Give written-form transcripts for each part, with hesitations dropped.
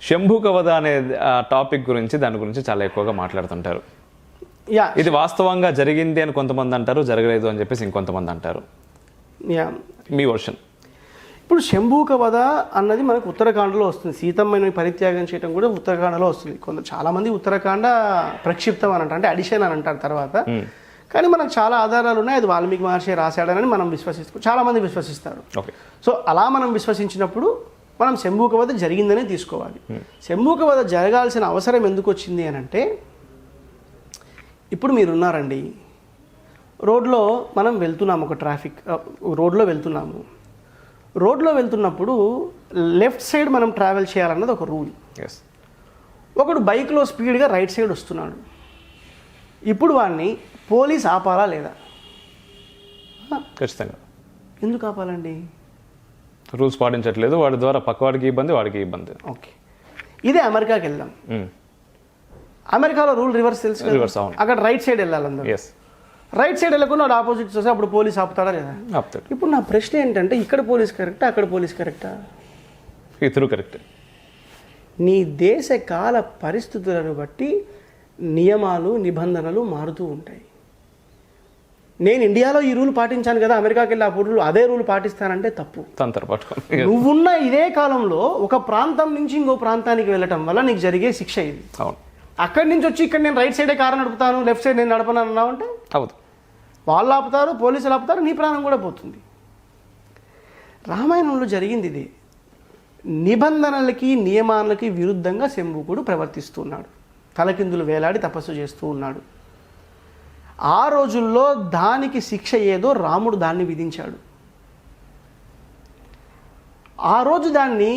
శంభూక వధ అనే టాపిక్ గురించి దాని గురించి చాలా ఎక్కువగా మాట్లాడుతుంటారు. ఇది వాస్తవంగా జరిగింది అని కొంతమంది అంటారు, జరగలేదు అని చెప్పేసి ఇంకొంతమంది అంటారు. మీ వర్షన్. ఇప్పుడు శంభూక వధ అన్నది మనకు ఉత్తరాఖండ్లో వస్తుంది. సీతమ్మని పరిత్యాగం చేయడం కూడా ఉత్తరాఖండ్లో వస్తుంది. చాలామంది ఉత్తరాఖండ ప్రక్షిప్తం అని అంటారు, అంటే అడిషన్ అని అంటారు తర్వాత. కానీ మనకు చాలా ఆధారాలు ఉన్నాయి, అది వాల్మీకి మహర్షి రాశాడని మనం చాలామంది విశ్వసిస్తారు. సో అలా మనం విశ్వసించినప్పుడు మనం శంభూక వధ జరిగిందనే తీసుకోవాలి. శంభూక వధ జరగాల్సిన అవసరం ఎందుకు వచ్చింది అని అంటే, ఇప్పుడు మీరున్నారండి, రోడ్లో మనం వెళ్తున్నాము, ఒక ట్రాఫిక్ రోడ్లో వెళ్తున్నాము. రోడ్లో వెళ్తున్నప్పుడు లెఫ్ట్ సైడ్ మనం ట్రావెల్ చేయాలన్నది ఒక రూల్. ఒకడు బైక్లో స్పీడ్గా రైట్ సైడ్ వస్తున్నాడు. ఇప్పుడు వాడిని పోలీస్ ఆపాలా లేదా? ఖచ్చితంగా. ఎందుకు ఆపాలండి? రూల్స్ పాటించట్లేదు, వాడి ద్వారా పక్కవాడికి ఇబ్బంది, వాడికి ఇబ్బంది. ఓకే, ఇదే అమెరికాకి వెళ్దాం. అమెరికాలో రూల్ రివర్స్ తెలుసు. అక్కడ రైట్ సైడ్ వెళ్ళాలి అందరూ. రైట్ సైడ్ వెళ్ళకుండా వాడు ఆపోజిట్ చూస్తే అప్పుడు పోలీస్ ఆపుతాడా లేదా? ఆపుతాడు. ఇప్పుడు నా ప్రశ్న ఏంటంటే, ఇక్కడ పోలీస్ కరెక్టా, అక్కడ పోలీస్ కరెక్టా? ఇద్దరు కరెక్ట్. నీ దేశ కాల పరిస్థితులను బట్టి నియమాలు నిబంధనలు మారుతూ ఉంటాయి. నేను ఇండియాలో ఈ రూల్ పాటించాను కదా, అమెరికాకి వెళ్ళి ఆ రూల్ అదే రూల్ పాటిస్తానంటే తప్పు. నువ్వున్న ఇదే కాలంలో ఒక ప్రాంతం నుంచి ఇంకో ప్రాంతానికి వెళ్ళటం వల్ల నీకు జరిగే శిక్ష ఇది. అక్కడి నుంచి వచ్చి ఇక్కడ నేను రైట్ సైడే కారు నడుపుతాను, లెఫ్ట్ సైడ్ నేను నడపను అన్నావు అంటే అవును, వాళ్ళు ఆపుతారు, పోలీసులు ఆపుతారు, నీ ప్రాణం కూడా పోతుంది. రామాయణంలో జరిగింది ఇది. నిబంధనలకి నియమాలకి విరుద్ధంగా శంభూకుడు ప్రవర్తిస్తున్నాడు, తలకిందులు వేలాడి తపస్సు చేస్తూ ఉన్నాడు. ఆ రోజుల్లో దానికి శిక్ష ఏదో రాముడు దాన్ని విధించాడు. ఆ రోజు దాన్ని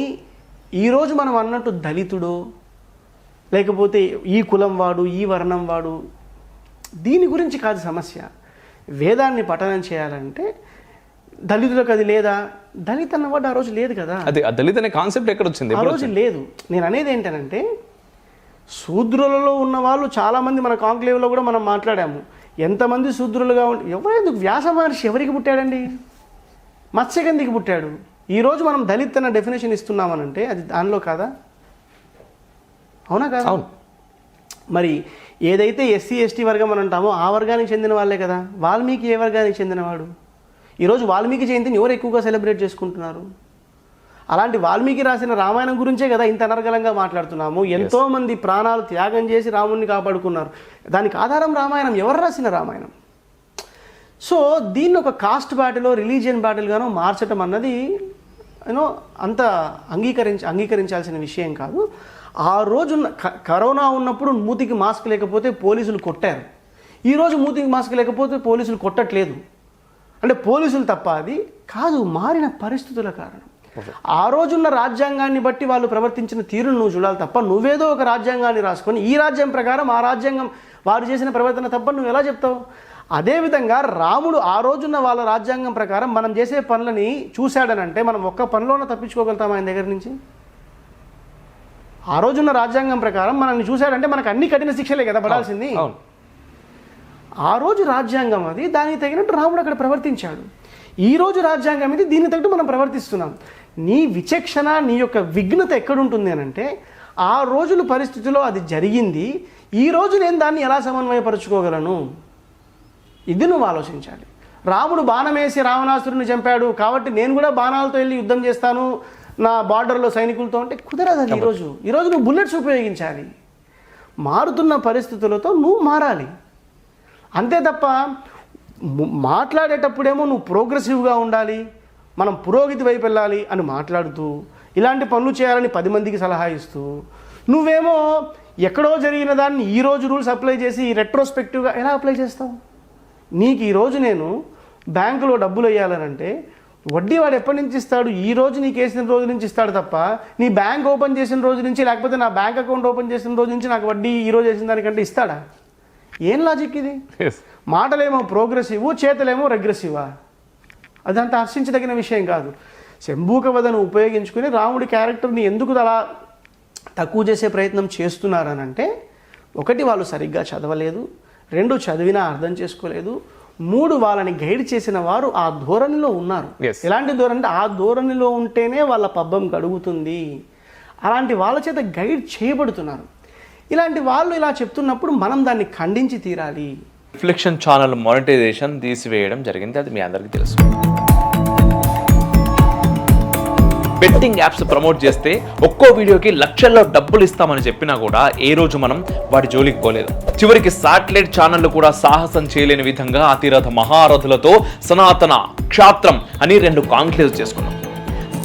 ఈరోజు మనం అన్నట్టు దళితుడు, లేకపోతే ఈ కులం వాడు, ఈ వర్ణం వాడు, దీని గురించి కాదు సమస్య. వేదాన్ని పఠనం చేయాలంటే దళితులకు అది లేదా? దళిత్ అన్నవాడు ఆ రోజు లేదు కదా. అది దళిత్ అనే కాన్సెప్ట్ ఎక్కడ వచ్చింది? ఆ రోజు లేదు. నేను అనేది ఏంటంటే, శూద్రులలో ఉన్న వాళ్ళు చాలామంది, మన కాంక్లేవ్లో కూడా మనం మాట్లాడాము, ఎంతమంది శూద్రులుగా ఎవరెందుకు? వ్యాస మహర్షి ఎవరికి పుట్టాడండి? మత్స్యగంధికి పుట్టాడు. ఈరోజు మనం దళిత్ అన్న డెఫినేషన్ ఇస్తున్నామనంటే అది దానిలో కాదా? అవునా కాదా? అవును. మరి ఏదైతే ఎస్సీ ఎస్టీ వర్గం అని అంటామో ఆ వర్గానికి చెందిన వాళ్ళే కదా. వాల్మీకి ఏ వర్గానికి చెందినవాడు? ఈరోజు వాల్మీకి జయంతిని ఎవరు ఎక్కువగా సెలబ్రేట్ చేసుకుంటున్నారు? అలాంటి వాల్మీకి రాసిన రామాయణం గురించే కదా ఇంత అనర్గళంగా మాట్లాడుతున్నాము. ఎంతోమంది ప్రాణాలు త్యాగం చేసి రాముణ్ణి కాపాడుకున్నారు. దానికి ఆధారం రామాయణం. ఎవరు రాసిన రామాయణం? సో దీన్ని ఒక కాస్ట్ బ్యాటిల్, రిలీజియన్ బ్యాటిల్గానో మార్చడం అన్నది అంత అంగీకరించాల్సిన విషయం కాదు. ఆ రోజు కరోనా ఉన్నప్పుడు మూతికి మాస్క్ లేకపోతే పోలీసులు కొట్టారు. ఈరోజు మూతికి మాస్క్ లేకపోతే పోలీసులు కొట్టట్లేదు. అంటే పోలీసులు తప్ప అది కాదు, మారిన పరిస్థితుల కారణం. ఆ రోజున్న రాజ్యాంగాన్ని బట్టి వాళ్ళు ప్రవర్తించిన తీరును నువ్వు చూడాలి తప్ప, నువ్వేదో ఒక రాజ్యాంగాన్ని రాసుకొని ఈ రాజ్యం ప్రకారం ఆ రాజ్యాంగం వారు చేసిన ప్రవర్తన తప్ప నువ్వు ఎలా చెప్తావు? అదేవిధంగా రాముడు ఆ రోజున్న వాళ్ళ రాజ్యాంగం ప్రకారం మనం చేసే పనులని చూశాడనంటే మనం ఒక్క పనిలోనే తప్పించుకోగలుగుతాం ఆయన దగ్గర నుంచి? ఆ రోజున్న రాజ్యాంగం ప్రకారం మనల్ని చూశాడంటే మనకు అన్ని కఠిన శిక్షలే కదా పడాల్సింది. ఆ రోజు రాజ్యాంగం అది, దానికి తగినట్టు రాముడు అక్కడ ప్రవర్తించాడు. ఈ రోజు రాజ్యాంగం ఇది, దీనికి తగ్గట్టు మనం ప్రవర్తిస్తున్నాం. నీ విచక్షణ, నీ యొక్క విఘ్నత ఎక్కడుంటుంది అని అంటే, ఆ రోజుల పరిస్థితిలో అది జరిగింది, ఈ రోజు నేను దాన్ని ఎలా సమన్వయపరుచుకోగలను? ఇది నువ్వు ఆలోచించాలి. రాముడు బాణం వేసి రావణాసురుని చంపాడు కాబట్టి నేను కూడా బాణాలతో వెళ్ళి యుద్ధం చేస్తాను నా బార్డర్లో సైనికులతో అంటే కుదరదు. అది ఈరోజు నువ్వు బుల్లెట్స్ ఉపయోగించాలి. మారుతున్న పరిస్థితులతో నువ్వు మారాలి అంతే తప్ప మాట్లాడేటప్పుడేమో నువ్వు ప్రోగ్రెసివ్గా ఉండాలి, మనం పురోగతి వైపు వెళ్ళాలి అని మాట్లాడుతూ, ఇలాంటి పనులు చేయాలని 10 మందికి సలహా ఇస్తూ, నువ్వేమో ఎక్కడో జరిగిన దాన్ని ఈరోజు రూల్స్ అప్లై చేసి రెట్రోస్పెక్టివ్గా ఎలా అప్లై చేస్తావు? నీకు ఈరోజు నేను బ్యాంకులో డబ్బులు వేయాలనంటే వడ్డీ వాడు ఎప్పటి నుంచి ఇస్తాడు? ఈ రోజు నీకు వేసిన రోజు నుంచి ఇస్తాడు తప్ప, నీ బ్యాంక్ ఓపెన్ చేసిన రోజు నుంచి, లేకపోతే నా బ్యాంక్ అకౌంట్ ఓపెన్ చేసిన రోజు నుంచి నాకు వడ్డీ ఈ రోజు వేసిన దానికంటే ఇస్తాడా? ఏం లాజిక్ ఇది? మాటలేమో ప్రోగ్రెసివ్, చేతలేమో రెగ్రెసివా? అదంతా హర్షించదగిన విషయం కాదు. శంభూక వధను ఉపయోగించుకుని రాముడి క్యారెక్టర్ని ఎందుకు అలా తక్కువ చేసే ప్రయత్నం చేస్తున్నారనంటే, ఒకటి వాళ్ళు సరిగ్గా చదవలేదు, 2 చదివినా అర్థం చేసుకోలేదు, 3 వాళ్ళని గైడ్ చేసిన వారు ఆ ధోరణిలో ఉన్నారు. ఎలాంటి ధోరణి అంటే, ఆ ధోరణిలో ఉంటేనే వాళ్ళ పబ్బం గడుగుతుంది. అలాంటి వాళ్ళ చేత గైడ్ చేయబడుతున్నారు. ఇలాంటి వాళ్ళు ఇలా చెప్తున్నప్పుడు మనం దాన్ని ఖండించి తీరాలి. రిఫ్లెక్షన్ ఛానల్ మానిటైజేషన్ తీసివేయడం జరిగింది, అది మీ అందరికీ తెలుసు. బెట్టింగ్ యాప్స్ ప్రమోట్ చేస్తే ఒక్కో వీడియోకి లక్షల్లో డబ్బులు ఇస్తామని చెప్పినా కూడా ఏ రోజు మనం వాటి జోలికి పోలేదు. చివరికి శాటిలైట్ ఛానళ్లు కూడా సాహసం చేయలేని విధంగా అతిరథ మహారథులతో సనాతన క్షాత్రం అని 2 కాంక్లేవ్స్ చేసుకున్నాం.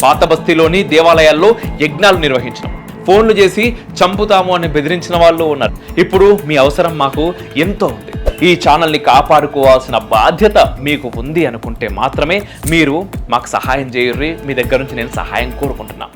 పాత బస్తీలోని దేవాలయాల్లో యజ్ఞాలు నిర్వహించినాం. ఫోన్లు చేసి చంపుతాము అని బెదిరించిన వాళ్ళు ఉన్నారు. ఇప్పుడు మీ అవసరం మాకు ఎంతో ఉంది. ఈ ఛానల్ని కాపాడుకోవాల్సిన బాధ్యత మీకు ఉంది అనుకుంటే మాత్రమే మీరు మాకు సహాయం చేయర్రి. మీ దగ్గర నుంచి నేను సహాయం కోరుకుంటున్నాను.